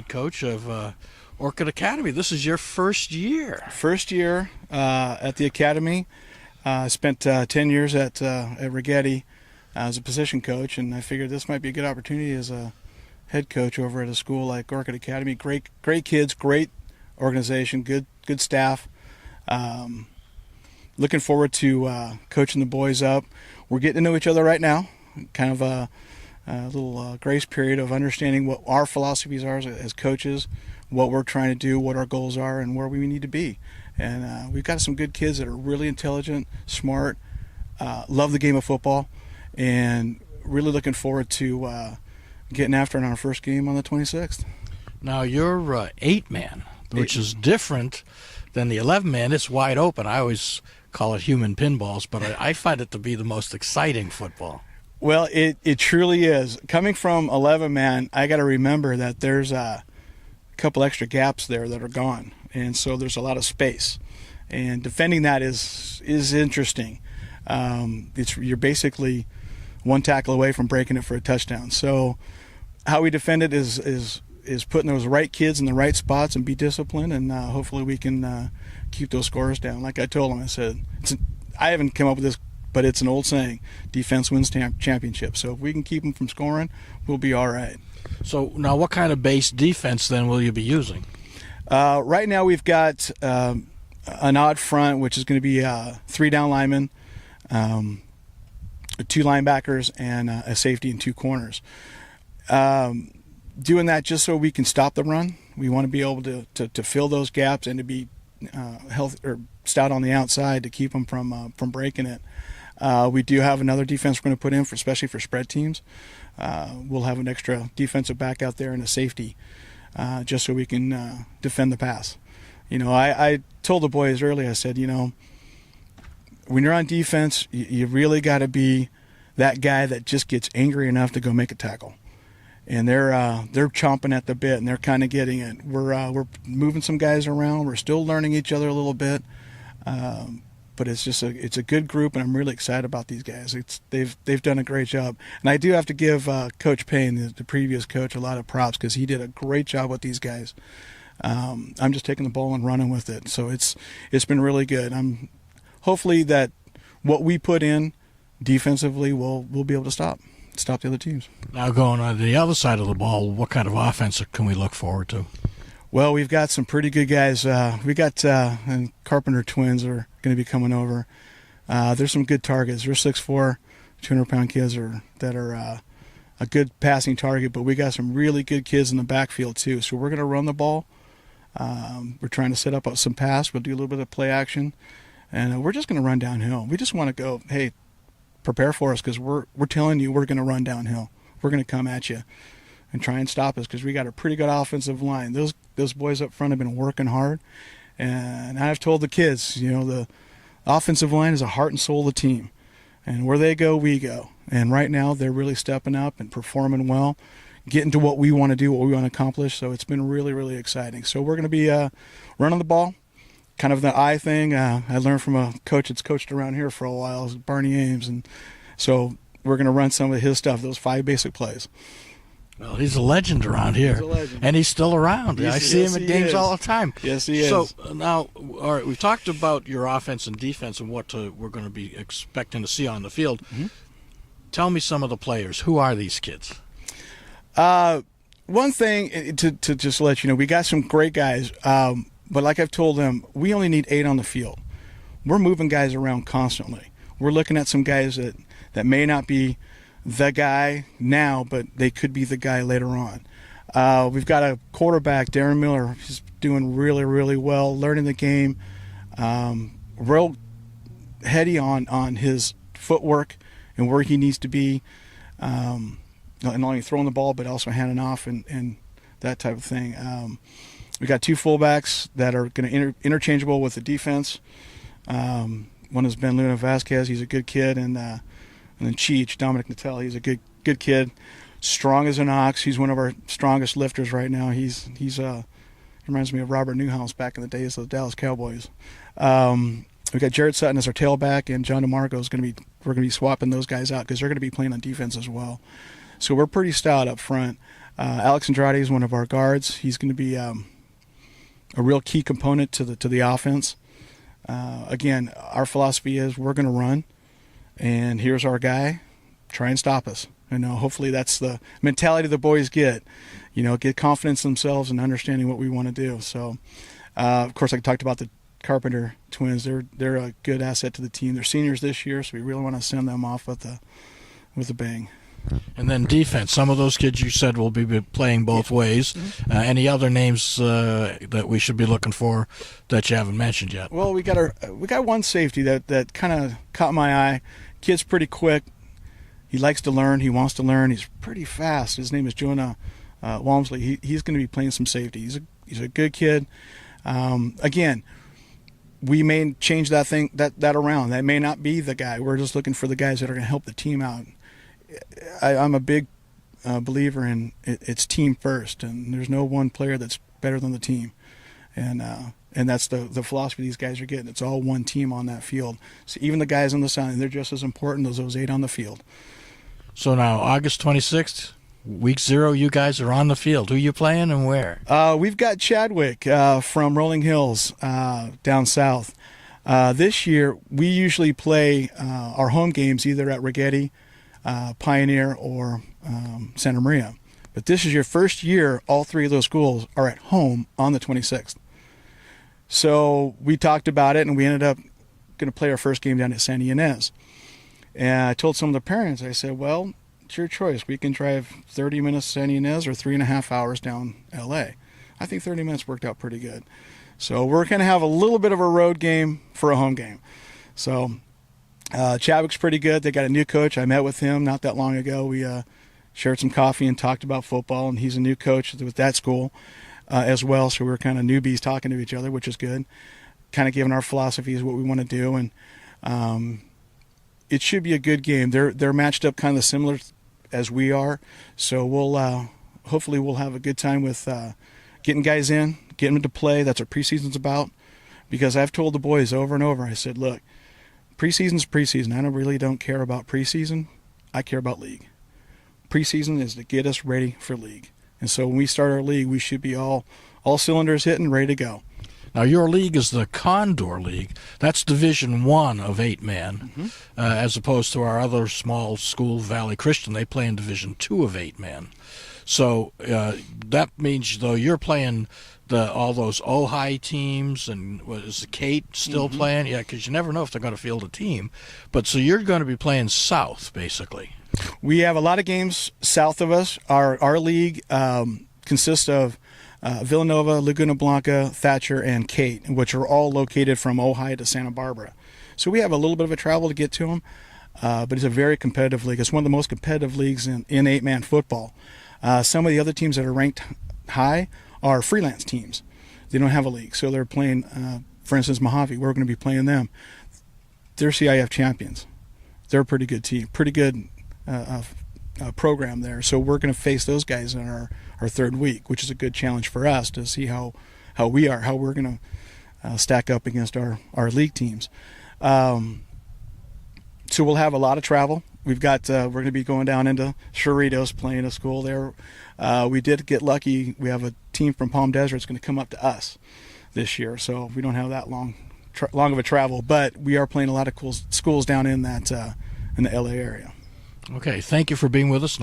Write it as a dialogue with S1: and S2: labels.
S1: head coach of Orcutt Academy. This is your first year.
S2: First year at the academy. I spent 10 years at Rigetti as a position coach, and I figured this might be a good opportunity as a head coach over at a school like Orcutt Academy. Great kids, great organization, good staff. Looking forward to coaching the boys up. We're getting to know each other right now. Kind of a little grace period of understanding what our philosophies are as coaches, what we're trying to do, what our goals are, and where we need to be. And we've got some good kids that are really intelligent, smart, love the game of football, and really looking forward to getting after it on our first game on the 26th.
S1: Now, you're 8-man, which is different than the 11-man. It's wide open. I always call it human pinballs, but I find it to be the most exciting football.
S2: Well, it truly is. Coming from 11-man, I got to remember that there's a couple extra gaps there that are gone, and so there's a lot of space. And defending that is interesting. You're basically one tackle away from breaking it for a touchdown. So how we defend it is putting those right kids in the right spots and be disciplined, and hopefully we can keep those scores down. Like I told them, I said, I haven't come up with this, but it's an old saying, defense wins championships. So if we can keep them from scoring, we'll be all right.
S1: So now what kind of base defense then will you be using?
S2: Right now we've got an odd front, which is going to be 3 down linemen, 2 linebackers, and a safety and 2 corners. Doing that just so we can stop the run. We want to be able to fill those gaps and to be healthy or stout on the outside to keep them from breaking it. We do have another defense we're going to put in, especially for spread teams. We'll have an extra defensive back out there and a safety just so we can defend the pass. I told the boys earlier, I said, when you're on defense, you really got to be that guy that just gets angry enough to go make a tackle. And they're chomping at the bit, and they're kind of getting it. We're moving some guys around. We're still learning each other a little bit, but it's a good group, and I'm really excited about these guys. They've done a great job, and I do have to give Coach Payne, the previous coach, a lot of props because he did a great job with these guys. I'm just taking the ball and running with it, so it's been really good. I'm hopefully that what we put in defensively we'll be able to stop the other teams.
S1: Now going on the other side of the ball, what kind of offense can we look forward to?
S2: Well, we've got some pretty good guys. We got and Carpenter twins are going to be coming over. There's some good targets. They're 6'4", 200-pound kids that are a good passing target, but we got some really good kids in the backfield too. So we're going to run the ball. We're trying to set up some pass. We'll do a little bit of play action, and we're just going to run downhill. We just want to go, hey, prepare for us because we're telling you we're going to run downhill. We're going to come at you and try and stop us because we got a pretty good offensive line. Those boys up front have been working hard, and I've told the kids, the offensive line is the heart and soul of the team, and where they go, we go. And right now they're really stepping up and performing well, getting to what we want to do, what we want to accomplish. So it's been really, really exciting. So we're going to be running the ball. Kind of the eye thing. I learned from a coach that's coached around here for a while, Barney Ames, and so we're going to run some of his stuff, those 5 basic plays.
S1: Well, he's a legend around here.
S2: He's a legend.
S1: And he's still around. I see him at games all the time.
S2: Yes, he is.
S1: So now, all right, we've talked about your offense and defense and what we're going to be expecting to see on the field. Mm-hmm. Tell me some of the players. Who are these kids?
S2: One thing to just let you know, we got some great guys. But like I've told them, we only need 8 on the field. We're moving guys around constantly. We're looking at some guys that may not be the guy now, but they could be the guy later on. We've got a quarterback, Darren Miller. He's doing really, really well, learning the game. Real heady on his footwork and where he needs to be. Not only throwing the ball, but also handing off and that type of thing. We got 2 fullbacks that are going to interchangeable with the defense. One is Ben Luna Vasquez. He's a good kid, and then Cheech, Dominic Nattel. He's a good kid, strong as an ox. He's one of our strongest lifters right now. He reminds me of Robert Newhouse back in the days of the Dallas Cowboys. We got Jared Sutton as our tailback, and John DeMarco is going to be. We're going to be swapping those guys out because they're going to be playing on defense as well. So we're pretty stout up front. Alex Andrade is one of our guards. He's going to be a real key component to the offense. Again, our philosophy is we're going to run, and here's our guy. Try and stop us. Hopefully that's the mentality the boys get. Get confidence in themselves and understanding what we want to do. So, of course, I talked about the Carpenter twins. They're a good asset to the team. They're seniors this year, so we really want to send them off with a bang.
S1: And then defense. Some of those kids you said will be playing both ways. Any other names that we should be looking for that you haven't mentioned yet?
S2: Well, we got one safety that kind of caught my eye. Kid's pretty quick. He likes to learn. He wants to learn. He's pretty fast. His name is Jonah Walmsley. He's going to be playing some safety. He's a good kid. Again, we may change that around. That may not be the guy. We're just looking for the guys that are going to help the team out. I'm a big believer in it's team first, and there's no one player that's better than the team, and that's the philosophy these guys are getting. It's all one team on that field. So even the guys on the side, they're just as important as those 8 on the field.
S1: So now August 26th, week 0, you guys are on the field. Who you playing and where?
S2: We've got Chadwick from Rolling Hills down south. This year we usually play our home games either at Rigetti, Pioneer, or Santa Maria. But this is your first year all 3 of those schools are at home on the 26th. So we talked about it, and we ended up going to play our first game down at Santa Ynez. And I told some of the parents, I said, well, it's your choice. We can drive 30 minutes to Santa Ynez or 3.5 hours down L.A. I think 30 minutes worked out pretty good. So we're going to have a little bit of a road game for a home game. So Chadwick's pretty good. They got a new coach. I met with him not that long ago. We shared some coffee and talked about football, and he's a new coach with that school as well. So we're kind of newbies talking to each other, which is good. Kind of giving our philosophies what we want to do, and it should be a good game. They're matched up kind of similar as we are, so we'll hopefully we'll have a good time with getting guys in, getting them to play. That's what preseason's about. Because I've told the boys over and over, I said, look, preseason's preseason. I really don't care about preseason. I care about league. Preseason is to get us ready for league. And so when we start our league, we should be all cylinders hitting, ready to go.
S1: Now, your league is the Condor League. That's Division I of 8-man, as opposed to our other small school, Valley Christian. They play in Division II of 8-man. So that means, though, you're playing all those Ojai teams, and what is the Kate still playing? Yeah, because you never know if they're going to field a team. But so you're going to be playing south, basically.
S2: We have a lot of games south of us. Our league consists of Villanova, Laguna Blanca, Thatcher, and Kate, which are all located from Ojai to Santa Barbara. So we have a little bit of a travel to get to them, but it's a very competitive league. It's one of the most competitive leagues in 8-man football. Some of the other teams that are ranked high are freelance teams. They don't have a league, so they're playing, for instance, Mojave. We're going to be playing them. They're CIF champions. They're a pretty good team, pretty good program there. So we're going to face those guys in our third week, which is a good challenge for us to see how we're going to stack up against our league teams. So we'll have a lot of travel. We've got we're going to be going down into Cerritos, playing a school there. We did get lucky. We have a team from Palm Desert that's going to come up to us this year, so we don't have that long of a travel. But we are playing a lot of cool schools down in that in the LA area.
S1: Okay, thank you for being with us.